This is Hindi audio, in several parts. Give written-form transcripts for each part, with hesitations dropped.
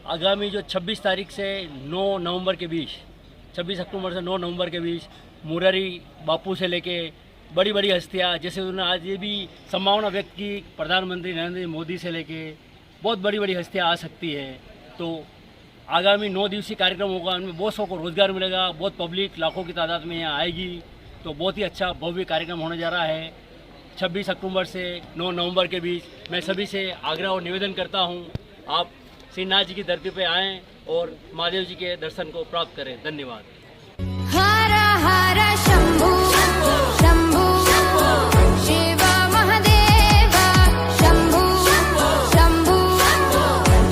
आगामी जो 26 तारीख से 9 नवंबर के बीच, 26 अक्टूबर से 9 नवंबर के बीच मुरारी बापू से लेके बड़ी बड़ी हस्तियाँ, जैसे उन्होंने आज ये भी संभावना व्यक्त की प्रधानमंत्री नरेंद्र मोदी से लेके बहुत बड़ी बड़ी हस्तियाँ आ सकती है। तो आगामी 9 दिवसीय कार्यक्रम होगा, उनमें बहुत सौ को रोज़गार मिलेगा, बहुत पब्लिक लाखों की तादाद में यहाँ आएगी। तो बहुत ही अच्छा भव्य कार्यक्रम होने जा रहा है 26 अक्टूबर से 9 नवंबर के बीच। मैं सभी से आग्रह और निवेदन करता हूँ, आप श्रीनाथ जी की धरती पे आएँ और महादेव जी के दर्शन को प्राप्त करें। धन्यवाद। हर हर शंभू शंभू शिव महादेव शंभू शंभू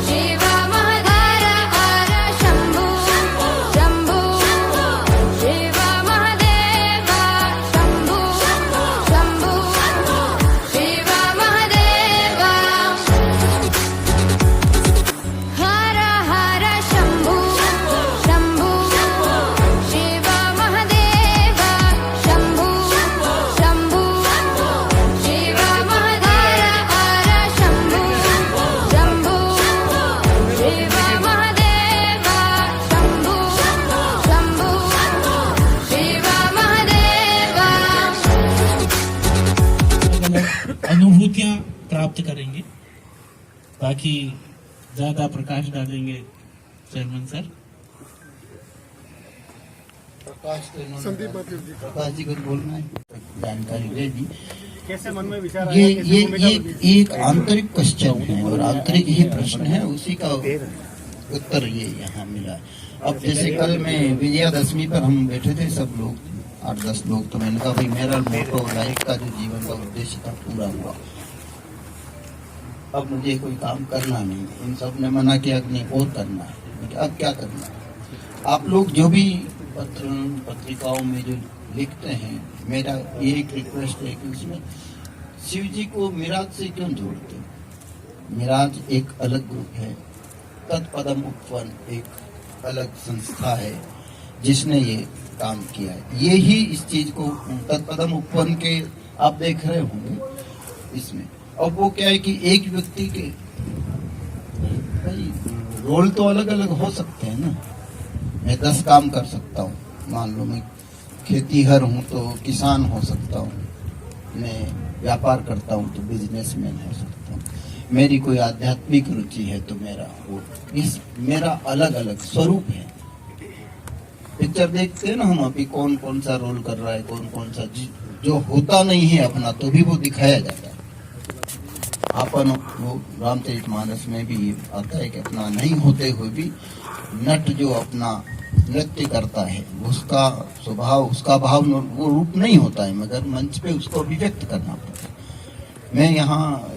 शिव महादेव हर शंभू शंभू शिव महादेव शंभू शंभू शिव महादेव हर हर शंभू शंभू शिव महादेव शंभू शंभू शिव महादेव हर शंभू शंभू शिव महादेव शंभू शंभू शिव महादेव अनुभूतियां प्राप्त करेंगे ताकि ज्यादा प्रकाश डालेंगे चेयरमैन सर। प्रकाश जी को बोलना है, जानकारी दे दी। कैसे मन में विचार आया? ये एक आंतरिक क्वेश्चन है और आंतरिक ही प्रश्न है, उसी का उत्तर ये यहाँ मिला। अब जैसे कल में विजयादशमी पर हम बैठे थे सब लोग, 8-10 लोग, तो मैंने कहा भाई मेरा मोटो लाइफ का जो जीवन का उद्देश्य था पूरा हुआ, अब मुझे कोई काम करना नहीं। इन सब ने मना किया कि नहीं और करना है। अब क्या करना है? आप लोग जो भी पत्रिकाओं में जो लिखते हैं, मेरा ये एक रिक्वेस्ट है कि उसमें शिव जी को मिराज से क्यों जोड़ते? मिराज एक अलग ग्रुप है, तत्पदम उपवन एक अलग संस्था है जिसने ये काम किया है। ये ही इस चीज को तत्पदम उपवन के आप देख रहे होंगे इसमें। अब वो क्या है कि एक व्यक्ति के भाई रोल तो अलग अलग हो सकते हैं ना। मैं 10 काम कर सकता हूँ, मान लो मैं खेतीहर हूँ तो किसान हो सकता हूँ, मैं व्यापार करता हूँ तो बिजनेसमैन हो सकता हूँ, मेरी कोई आध्यात्मिक रुचि है तो मेरा वो इस मेरा अलग अलग स्वरूप है। पिक्चर देखते हैं ना हम, अभी कौन कौन सा रोल कर रहा है, कौन कौन सा जो होता नहीं है अपना तो भी वो दिखाया जाता है। अपन वो रामचरितमानस में भी आता है कि अपना नहीं होते हुए भी नट जो अपना नृत्य करता है उसका स्वभाव, उसका भाव वो रूप नहीं होता है, मगर मंच पे उसको अभिव्यक्त करना पड़ता है। मैं यहाँ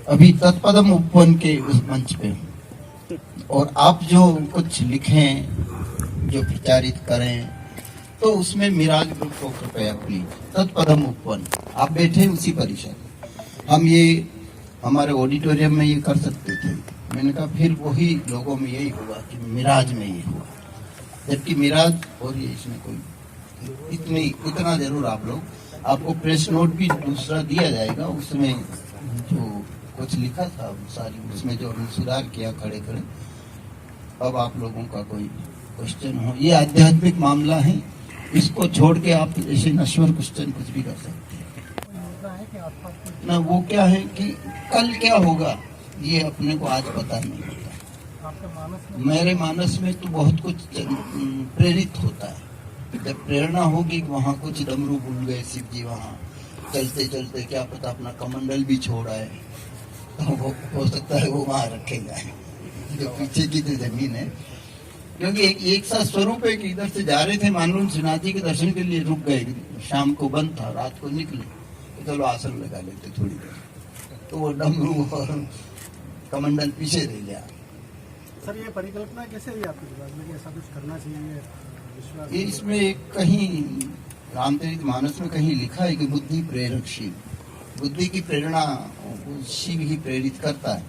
अभी तत्पदम उपवन के उस मंच पे हूँ और आप जो कुछ लिखें, जो प्रचारित करें, तो उसमें मिराज ग्रुप को कृपया प्लीज, तत्पदम उपवन आप बैठे उसी परिसर, हम ये हमारे ऑडिटोरियम में ये कर सकते थे। मैंने कहा फिर वही लोगों में यही हुआ कि मिराज में ये हुआ, जबकि मिराज और ये इसमें कोई इतना जरूर आप लोग, आपको प्रेस नोट भी दूसरा दिया जाएगा, उसमें जो कुछ लिखा था सारी, उसमें जो सुधार किया खड़े खड़े। अब आप लोगों का कोई क्वेश्चन हो, ये आध्यात्मिक मामला है, इसको छोड़ के आप ऐसे नश्वर क्वेश्चन कुछ भी कर सकते हैं ना। वो क्या है कि कल क्या होगा ये अपने को आज पता नहीं होता। मेरे मानस में तो बहुत कुछ प्रेरित होता है, जब प्रेरणा होगी कि वहाँ कुछ डमरू भूल गए शिव जी, वहाँ चलते चलते क्या पता अपना कमंडल भी छोड़ा है, तो वो हो सकता है वो वहाँ रखेगा जो पीछे की जो जमीन है। क्योंकि एक सा स्वरूप है कि इधर से जा रहे थे मानून श्रीनाथ जी के दर्शन के लिए, रुक गए, शाम को बंद था, रात को निकले, तो चलो आसन लगा लेते थोड़ी देर, तो वो डमरू और कमंडल पीछे रह गया। सर ये परिकल्पना कैसे हुई आपके दिमाग में कि ऐसा कुछ करना चाहिए? विश्वास इसमें कहीं रामचरितमानस में कहीं लिखा है कि बुद्धि प्रेरक शिव, बुद्धि की प्रेरणा शिव ही प्रेरित करता है,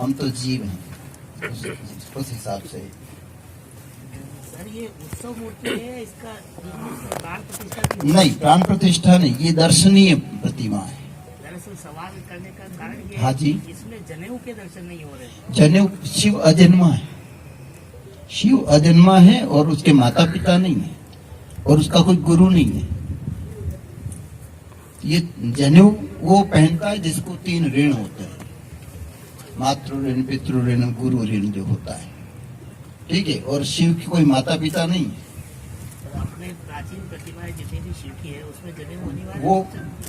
हम तो जीव हैं उस हिसाब से। सर ये उत्सव मूर्ति है, इसका प्राण प्रतिष्ठा नहीं, प्राण प्रतिष्ठा नहीं, ये दर्शनीय प्रतिमा है। दरअसल सवाल करने का कारण ये हाँ है जी। कि इसमें जनेऊ के दर्शन नहीं हो रहे। जनेऊ शिव अजन्मा है, शिव अजन्मा है और उसके माता पिता नहीं है और उसका कोई गुरु नहीं है। ये जनेऊ वो पहनता है जिसको 3 ऋण होते हैं, मातृ ऋण, पितृ ऋण, गुरु ऋण जो होता है, ठीक है। और शिव की कोई माता पिता नहीं है। तो अपने प्राचीन प्रतिमाएं जितनी भी शिव की है उसमें जनेऊ अनिवार्य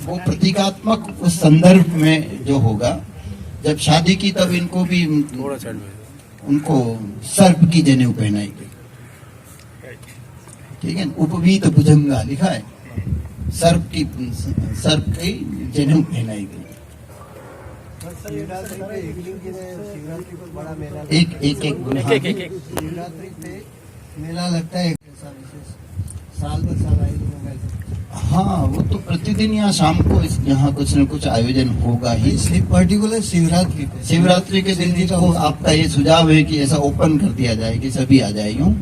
वो प्रतीकात्मक उस संदर्भ में जो होगा, जब शादी की तब इनको भी उनको सर्प की जनेऊ पहनाई गई, ठीक है। उपवीत भुजंगा लिखा है, सर्प की जनेऊ पहनाई गई। शिवरात्रि पे शिवरात्रि को बड़ा मेला एक शिवरात्रि पे मेला लगता है, ऐसा विशेष साल भर साल आयोजन होगा। हाँ, वो तो प्रतिदिन यहाँ शाम को यहाँ कुछ न कुछ आयोजन होगा ही। इसलिए पर्टिकुलर शिवरात्रि के दिन को आपका ये सुझाव है कि ऐसा ओपन कर दिया जाए कि सभी आ जाए यूँ।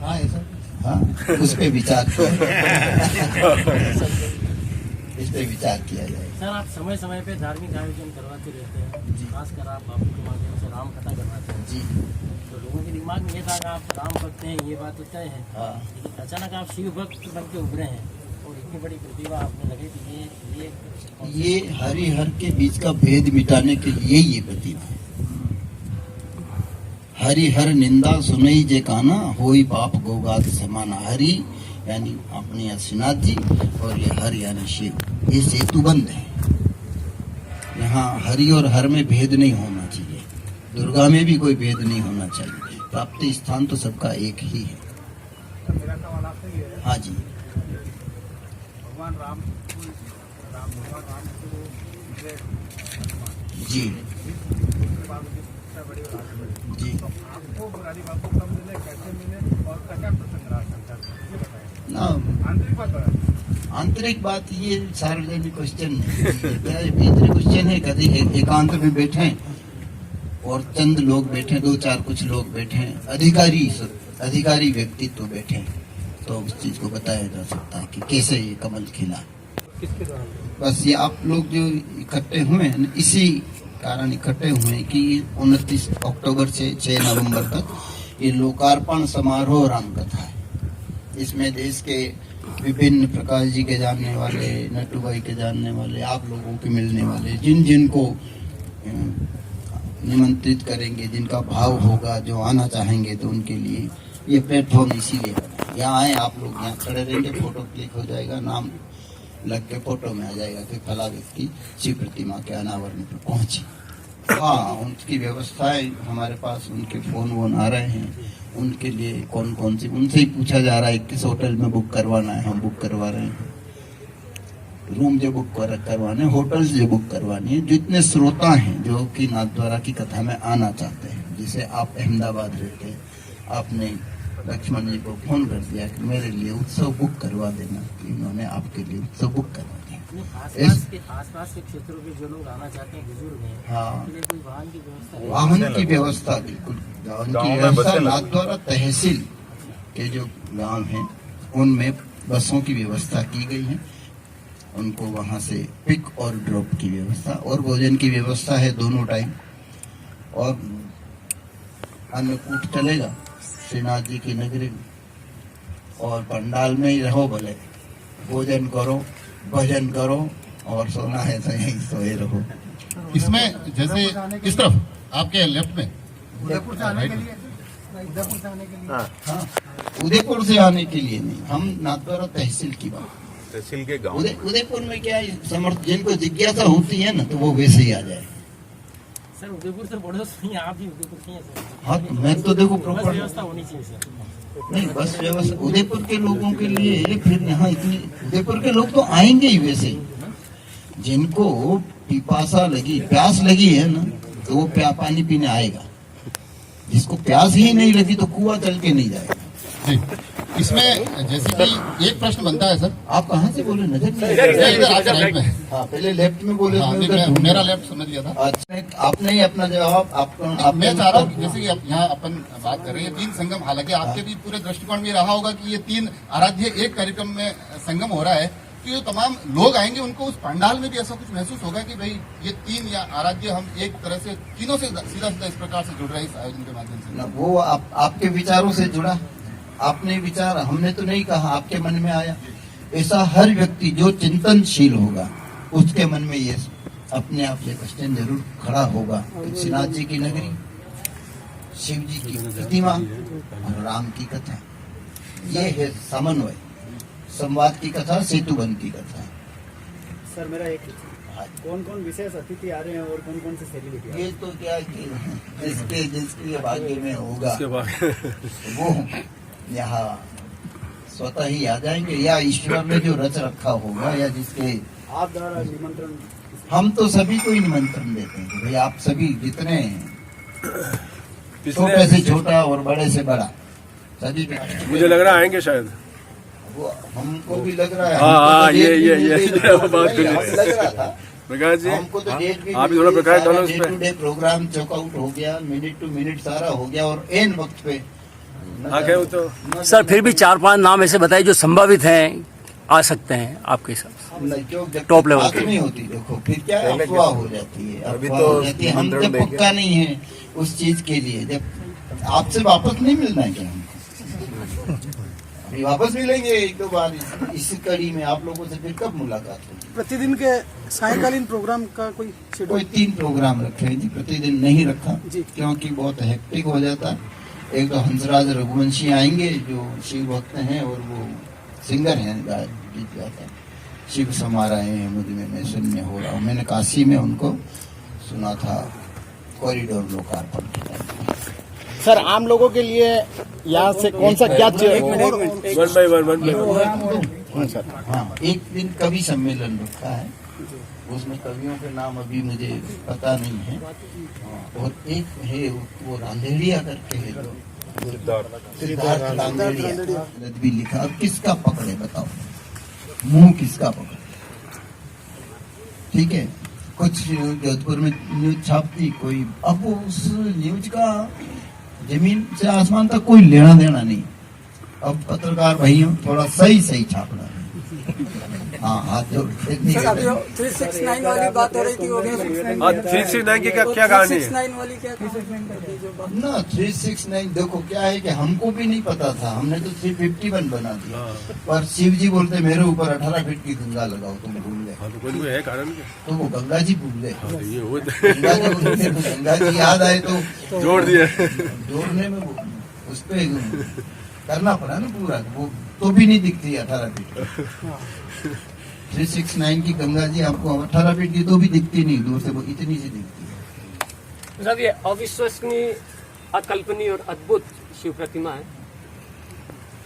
हाँ ऐसा हाँ, उस पे विचार इस पे विचार किया जाए। सर, आप समय समय पे धार्मिक आयोजन करवाते रहते हैं, खासकर आप बापू के माध्यम से राम कथा करवाते हैं जी तो लोगों के दिमाग में ये था कि आप राम भक्त हैं, ये बात तो तय है। हाँ, लेकिन अचानक आप शिव भक्त बन के उभरे हैं और इतनी बड़ी प्रतिभा आपने लगी कि ये हरिहर के बीच का भेद मिटाने के लिए ये प्रतिभा है। हरिहर निंदा सुनई जे काना, होई पाप गोगात समाना। हरि यानी अपने श्रीनाथ जी और ये हर यानी शिव, ये सेतुबंध है। यहाँ हरि और हर में भेद नहीं होना चाहिए, दुर्गा में भी कोई भेद नहीं होना चाहिए। प्राप्ति स्थान तो सबका एक ही है। मेरा सवाल आपसे ये है, हाँ जी, भगवान राम भगवान राम जी जी। आपको मुरारी बाबू कब मिले, कैसे मिले और क्या प्रसंग रहा ये बताएं। ना आंतरिक बात बताएं। आंतरिक बात ये सार्वजनिक क्वेश्चन नहीं, भीतरी क्वेश्चन है। कभी एकांत में बैठे और चंद लोग बैठे, 2-4 कुछ लोग बैठे, अधिकारी व्यक्तित्व बैठे, तो उस चीज को बताया जा सकता है कि कैसे ये कमल खिला। बस ये आप लोग जो इकट्ठे हुए हैं, इसी कारण इकट्ठे हुए हैं कि 29 अक्टूबर से 6 नवंबर तक ये लोकार्पण समारोह राम कथा है। इसमें देश के विभिन्न प्रकाश जी के जानने वाले, नट्टू भाई के जानने वाले, आप लोगों के मिलने वाले, जिनको निमंत्रित करेंगे, जिनका भाव होगा, जो आना चाहेंगे, तो उनके लिए ये प्लेटफॉर्म इसीलिए बना। यहाँ आए आप लोग, यहाँ खड़े रहेंगे, फोटो क्लिक हो जाएगा, नाम लग के फोटो में आ जाएगा कि फला व्यक्ति शिव प्रतिमा के अनावरण पर पहुंचे। हाँ, उनकी व्यवस्थाएं हमारे पास, उनके फोन वोन आ रहे हैं, उनके लिए कौन कौन सी, उनसे ही पूछा जा रहा है किस होटल में बुक करवाना है, हम बुक करवा रहे हैं। रूम जो बुक करवाने, होटल्स जो बुक करवानी है। जितने श्रोता हैं जो कि नाथद्वारा की कथा में आना चाहते हैं, जैसे आप अहमदाबाद रहते हैं, आपने लक्ष्मण जी को फोन कर दिया कि मेरे लिए उत्सव बुक करवा देना, कि उन्होंने आपके लिए उत्सव बुक करवा दिया। आसपास के क्षेत्रों के जो लोग आना चाहते हैं, बुजुर्ग हैं, हाँ, उनके लिए कोई वाहन की व्यवस्था है? वाहन की व्यवस्था, बिल्कुल वाहन की व्यवस्था नाथद्वारा तहसील के जो गांव हैं उनमें बसों की व्यवस्था की गई है। उनको वहां से पिक और ड्रॉप की व्यवस्था, और भोजन की व्यवस्था है दोनों टाइम। और अन्नकूट चलेगा श्रीनाथ जी की नगरी में, और पंडाल में ही रहो, भले भोजन करो, भजन करो, और सोना है तो यहीं सोए रहो। इसमें जैसे इस तरफ आपके लेफ्ट में उदयपुर से आने के लिए, उदयपुर से आने के लिए हाँ, उदयपुर से आने के लिए नहीं, हम नाथद्वारा तहसील की बात, तहसील के गांव उदयपुर में क्या है, समर्थ जिनको जिज्ञासा होती है ना, तो वो वैसे ही आ जाए। सर, उदयपुर से पड़ोस नहीं, आप भी उदयपुर से हैं सर। हाँ, तो मैं तो देखो बस प्रॉपर व्यवस्था होनी चाहिए सर। नहीं, बस व्यवस्था उदयपुर के लोगों के लिए, फिर यहाँ इतनी उदयपुर के लोग तो आएंगे ही वैसे ही। जिनको पिपासा लगी, प्यास लगी है ना, तो वो पानी पीने आएगा। जिसको प्यास ही नहीं लगी तो कुआं चल के नहीं जाएगा। जी, इसमें जैसे कि एक प्रश्न बनता है सर। आप कहाँ से बोले, नजर नहीं इधर आपके राइट में। हाँ, पहले लेफ्ट में बोले, हाँ, मैं नहीं, उधर मेरा लेफ्ट समझ लिया था। अच्छा, आपने ही अपना जवाब मैं चाह रहा हूँ कि जैसे कि आप यहाँ अपन बात कर रहे हैं 3 संगम, हालांकि आपके भी पूरे दृष्टिकोण में रहा होगा कि ये 3 आराध्य एक कार्यक्रम में संगम हो रहा है, कि जो तमाम लोग आएंगे उनको उस पंडाल में भी ऐसा कुछ महसूस होगा कि भाई ये 3 या आराध्य हम एक तरह से तीनों से सीधा सीधा इस प्रकार से जुड़ रहे हैं इस आयोजन के माध्यम से। ना वो आपके विचारों से जुड़ा, आपने विचार, हमने तो नहीं कहा, आपके मन में आया। ऐसा हर व्यक्ति जो चिंतनशील होगा उसके मन में ये अपने आप ये क्वेश्चन जरूर खड़ा होगा कि श्रीनाथ जी की नगरी, शिव जी की प्रतिमा और राम की कथा, ये है समन्वय, संवाद की कथा, सेतुबंध की कथा। सर मेरा एक कौन कौन विशेष अतिथि आ रहे हैं और कौन कौन से सेलिब्रिटी? ये तो क्या कि जिसके भाग्य में होगा वो यहाँ स्वतः ही आ जाएंगे, या ईश्वर ने जो रच रखा होगा, या जिसके आप द्वारा निमंत्रण? हम तो सभी को ही निमंत्रण देते हैं कि भाई आप सभी जितने छोटे से छोटा और बड़े से बड़ा सभी, मुझे लग रहा है आएंगे शायद। वो हमको भी लग रहा है। हाँ, ये बात लग रहा था प्रकाश जी, हमको तो डेट भी आप भी थोड़ा प्रकाश डालो उस डे पे। टू डे प्रोग्राम चेकआउट हो गया, मिनट टू मिनट सारा हो गया, और एन वक्त पे आगे वो तो सर फिर भी 4-5 नाम ऐसे बताइए जो संभावित हैं, आ सकते हैं आपके हिसाब से। जब टॉप लेवल बात के। नहीं होती, देखो फिर क्या अफवाह हो जाती है, अफवाह हो जाती है। हम जब पक्का नहीं है उस चीज के लिए, जब आपसे वापस नहीं मिलना है क्या हमको? अभी वापस मिलेंगे 1-2 बार इस कड़ी में, आप लोगों से फिर कब मुलाकात होगी? प्रतिदिन के सायकालीन प्रोग्राम का कोई कोई 3 प्रोग्राम रखे हैं जी, प्रतिदिन नहीं रखा जी। क्योंकि बहुत हेक्टिक हो जाता है। एक तो हंसराज रघुवंशी आएंगे जो शिव भक्त हैं और वो सिंगर हैं, गीत गाते हैं। शिव समारा है मुझ में मैं शून्य हो रहा हूँ, मैंने काशी में उनको सुना था कॉरिडोर लोकार्पण के टाइम। सर आम लोगों के लिए यहाँ से कौन सा क्या वन बाय वन। हाँ, एक दिन कवि सम्मेलन रखा है, उसमें कवियों के नाम अभी मुझे पता नहीं है, और एक है वो रांधेड़िया करके है, सिद्धार्थ रांधेड़िया भी लिखा। अब किसका पकड़े बताओ, मुंह किसका पकड़े? ठीक है, कुछ जोधपुर में न्यूज छापती कोई, अब उस न्यूज का जमीन से आसमान तक कोई लेना देना नहीं। अब पत्रकार भाइयों थोड़ा सही छापना। हाँ, हाथ जोड़ 369 वाली बात हो रही थी, वो 369 की क्या कहानी है? 369 वाली क्या ना 369 देखो क्या है कि हमको भी नहीं पता था, हमने तो 351 बना दिया, पर शिव जी बोलते मेरे ऊपर 18 फीट की गंगा लगाओ, तुम भूल गए। हाँ, तो कोई है कारण क्या? तो वो गंगा जी भूल गए। ये वो गंगा जी याद आए तो जोड़ दिया। जोड़ने में उस पे करना पड़ा ना पूरा, वो तो भी नहीं दिखती 18 फीट। 369 की गंगा जी आपको 18 फीट की तो भी दिखती नहीं, दूर से वो इतनी सी दिखती है। सर ये अविश्वसनीय, अकल्पनीय और अद्भुत शिव प्रतिमा है,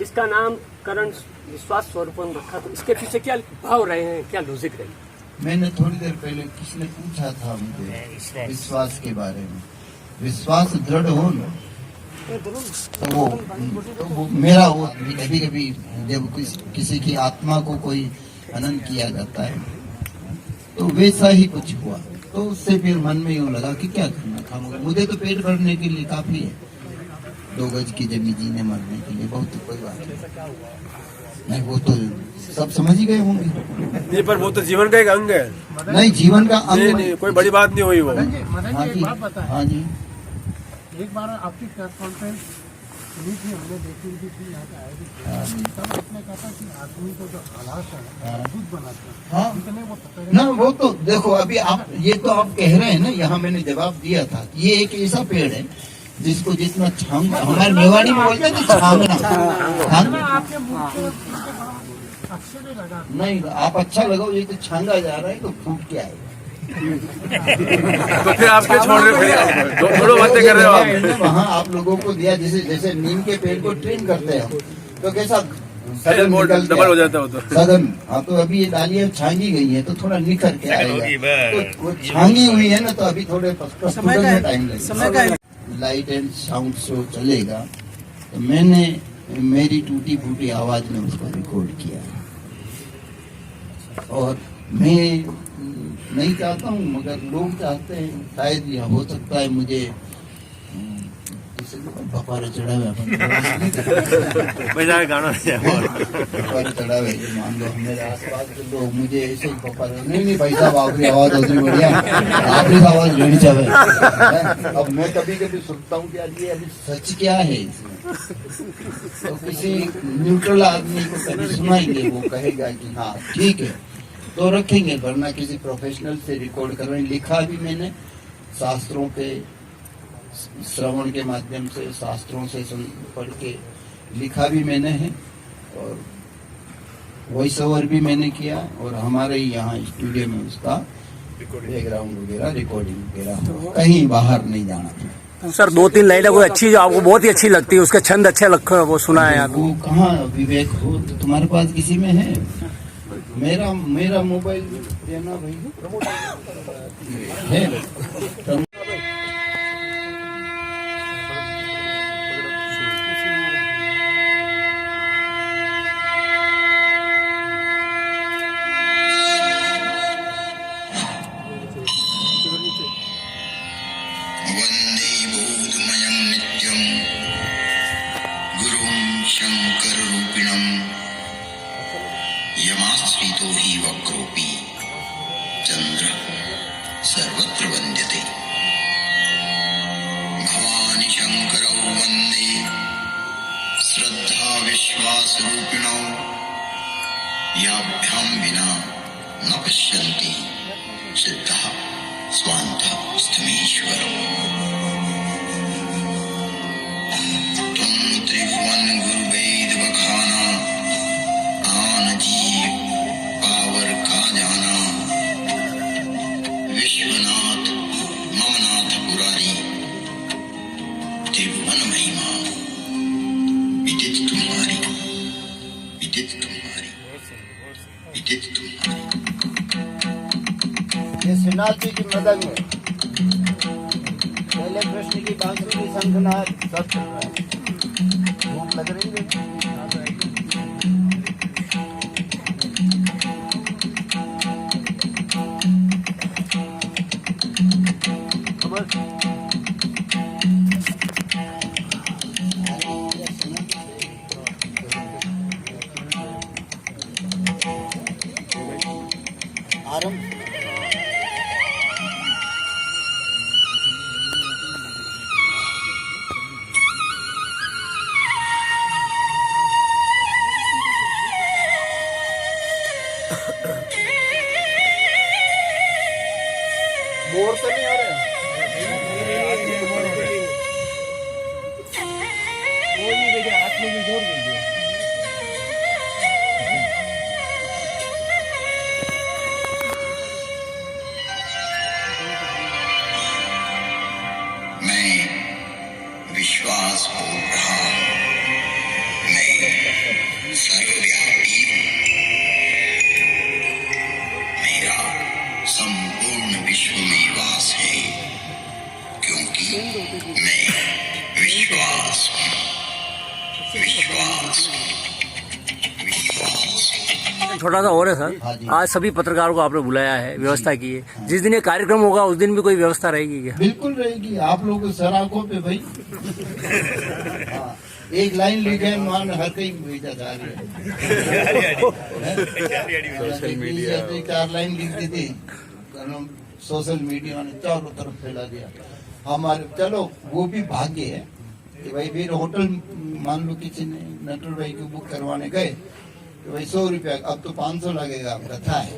इसका नाम करण विश्वास स्वरूपम रखा, तो इसके पीछे क्या भाव रहे हैं, क्या लॉजिक रही? मैंने थोड़ी देर पहले किसने पूछा था मुझे विश्वास के बारे में। विश्वास दृढ़ हो ना तो वो मेरा वो कभी कभी जब किसी की आत्मा को कोई हनन किया जाता है तो वैसा ही कुछ हुआ, तो उससे फिर मन में यूँ लगा कि क्या करना था, मुझे तो पेट भरने के लिए काफी है, 2 गज की जमीन जीने मरने के लिए बहुत, कोई बात नहीं, वो तो सब समझ ही गए होंगे। नहीं, पर वो तो जीवन का एक अंग है। नहीं, जीवन का अंग नहीं, कोई बड़ी बात नहीं हुई वो। हाँ जी, हाँ जी। एक बार आपकी प्रेस कॉन्फ्रेंस हुई थी, हमने देखी हुई थी यहाँ पे आए थे, तब आपने कहा था कि आदमी को जो हालात है अद्भुत बनाते हैं। हाँ इतने वो पकड़े ना, वो तो देखो अभी आप ये तो आप कह रहे हैं ना, यहाँ मैंने जवाब दिया था, ये एक ऐसा पेड़ है जिसको जितना छांग, हमारे मेवाड़ी में बोलते हैं छांगना, आपके मुंह पे अच्छे भी लगा। नहीं आप अच्छा लगाओ, ये तो छांगा जा रहा है तो फूट के आएगा। तो फिर आपके छोड़ रहे हो, दोनों बातें कर रहे हो आप। वहाँ आप लोगों को दिया, जैसे नीम के पेड़ को ट्रेन करते हैं तो कैसा सघन निकल डबल हो जाता है वो तो। सघन। हाँ, तो अभी ये डालियाँ छांगी गई है तो थोड़ा निखर के आएगा, तो वो छांगी हुई है ना, तो अभी थोड़े टाइम लगेगा। लाइट एंड साउंड शो चलेगा, तो मैंने मेरी टूटी फूटी आवाज में उसको रिकॉर्ड किया, और मैं नहीं चाहता हूँ मगर लोग चाहते हैं, शायद यह हो सकता है मुझे इस ऐसे बपारे चढ़ावे मजा गाना बपारे चढ़ावे मान लो मेरे आसपास के लोग मुझे ऐसे ही बपारे नहीं भाई साहब आपकी आवाज होती बढ़िया आपकी आवाज रहनी चाहिए। अब मैं कभी कभी सुनता हूँ कि यार ये अभी सच क्या है इसमें, तो किसी न्यूट्रल आदमी को कभी सुनाएंगे वो कहेगा कि हाँ ठीक है तो रखेंगे, वरना किसी प्रोफेशनल से रिकॉर्ड करवाएंगे। लिखा भी मैंने शास्त्रों पे श्रवण के माध्यम से शास्त्रों से पढ़ के लिखा भी मैंने है और वॉइस ओवर भी मैंने किया और हमारे ही यहाँ स्टूडियो में उसका बैकग्राउंड वगैरह रिकॉर्डिंग वगैरह कहीं बाहर नहीं जाना। सर 2-3 लाइनें कोई अच्छी जो आपको बहुत ही अच्छी लगती है, उसके छंद अच्छे लगते हैं, वो सुना है आपको? वो कहाँ विवेक हो तो तुम्हारे पास किसी में है? मेरा मोबाइल देना भाई है। वन्दे बोधमयं नित्यं गुरुं शङ्कररूपिणं यमाश्रितो हि वक्रोऽपि चन्द्रः सर्वत्र वन्द्यते। भवानि शङ्करौ वन्दे श्रद्धा विश्वासरूपिणौ याभ्यां विना न पश्यन्ति सिद्धः स्वान्तः स्तमेश्वरम्। त्वं त्रिभुवन गुरुवेद बखाना आन जीव पावर का जाना। विश्वनाथ ममनाथ पुरारी त्रिभुवन महिमा विदित तुम्हारी, विदित तुम्हारी, विदित तुम्हारी। ये श्रीनाथ जी की मदद है। पहले कृष्ण की बांसुरी शंखनाद सब चल रहा है। भूख लग रही है? आरंभ बोर तो नहीं आ रहे? मैं विश्वास बोल रहा हूँ, मैं सर्वव्यापी हूँ। मेरा संपूर्ण विश्व में वास है, क्योंकि मैं विश्वास हूँ, विश्वास हूँ, विश्वास हूँ। छोटा सा और है सर, हाँ जी। आज सभी पत्रकारों को आपने बुलाया है, व्यवस्था की है। जिस दिन ये कार्यक्रम होगा उस दिन भी कोई व्यवस्था रहेगी क्या? बिल्कुल रहेगी। आप लोग सर आंखों पे भाई हाँ, एक लाइन लिखे मान हर कहीं भेजा जा रही है। सोशल मीडिया 4 लाइन लिख दी थी, सोशल मीडिया ने चारों तरफ फैला दिया। हमारे चलो वो भी भाग्य है कि भाई फिर होटल मान लो किसी ने नटवर भाई को बुक करवाने गए तो भाई 100 रुपया, अब तो 500 लगेगा। कथा है,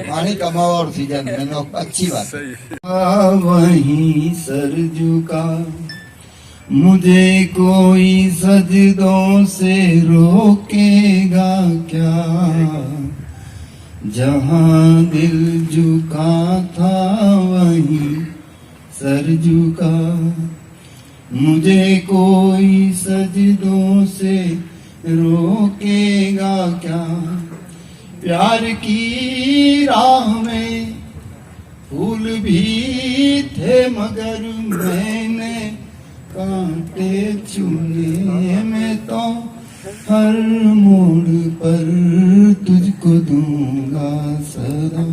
पानी कमाओ और सीजन में अच्छी बात है। वहीं सर झुका मुझे कोई सजदों से रोकेगा क्या, जहां दिल झुका था वहीं सर झुका। मुझे कोई सजदों से रोकेगा क्या, प्यार की राह में फूल भी थे मगर मैंने कांटे चुने। मैं तो हर मोड़ पर तुझको दूंगा सदा।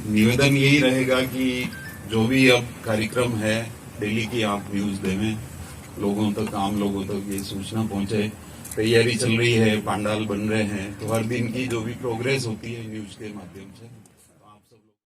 निवेदन यही रहेगा कि जो भी अब कार्यक्रम है डेली की आप न्यूज देवें लोगों तक, आम लोगों तक ये सूचना पहुंचे। तैयारी चल रही है, पंडाल बन रहे हैं, तो हर दिन की जो भी प्रोग्रेस होती है न्यूज के माध्यम से